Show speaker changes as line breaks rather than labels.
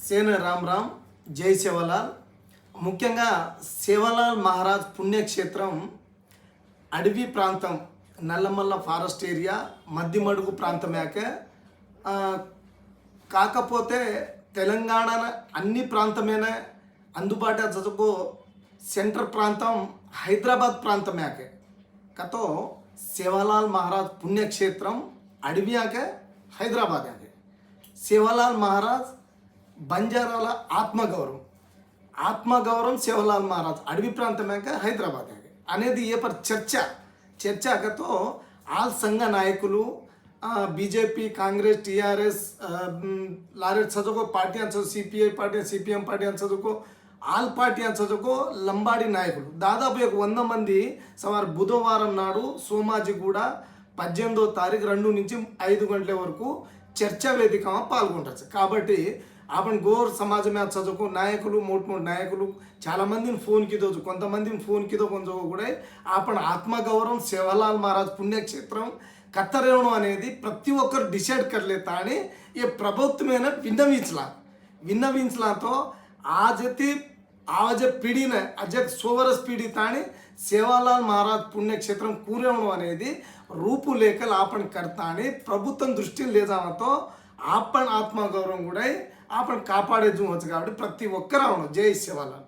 సేన రామ్ రామ్, జై సేవలాల్. ముఖ్యంగా సేవలాల్ మహారాజ్ పుణ్యక్షేత్రం అడవి ప్రాంతం, నల్లమల్ల ఫారెస్ట్ ఏరియా, మధ్యమడుగు ప్రాంతం యాకే. కాకపోతే తెలంగాణ అన్ని ప్రాంతమేనే అందుబాటు చదువుకో సెంటర్ ప్రాంతం హైదరాబాద్ ప్రాంతం యాకే కతో సేవలాల్ మహారాజ్ పుణ్యక్షేత్రం అడవి యాకే హైదరాబాద్ యాకే. సేవలాల్ మహారాజ్ బంజారాల ఆత్మగౌరవం సేవలాల్ మహారాజ్ అడవి ప్రాంతం యాకే హైదరాబాద్ యాకే అనేది ఏ పర్ చర్చతో ఆల్ సంఘ నాయకులు బీజేపీ, కాంగ్రెస్, టీఆర్ఎస్, లారెట్ చదువుకో పార్టీ అని చదువు, సిపిఐ పార్టీ, సిపిఎం పార్టీ అని చదువుకో, ఆల్ పార్టీ అని చదువుకో, లంబాడి నాయకులు దాదాపు 100 మంది సవారు బుధవారం నాడు సోమాజిగూడ 18వ తారీఖు 2 నుంచి 5 గంటల వరకు చర్చా వేదిక పాల్గొంటారు. కాబట్టి आपण గోర్ సమాజమే చదువుకో నాయకులు మోట్ నాయకులు చాలా మందిని ఫోన్కి దోచు, కొంతమందిని ఫోన్కి దో కొంచెం కూడా आपण ఆత్మగౌరవం సేవలాల్ మహారాజ్ పుణ్యక్షేత్రం కత్తరేవడం అనేది ప్రతి ఒక్కరు డిసైడ్ కర్లేతా అని ఏ ప్రభుత్వమైన విన్నవించలాతో आज पीढ़ी ने अजक 100 वर्ष पीढ़ी ताणी सेवालाल महाराज पुण्यक्षेत्रम కూరేవడం అనేది రూపులేఖలు आपण करता అని ప్రభుత్వం దృష్టి లేదానతో आपण ఆత్మగౌరవం కూడా आपण కాపాడేది కాబట్టి ప్రతి ఒక్కరు అవును. జై సేవలాల్.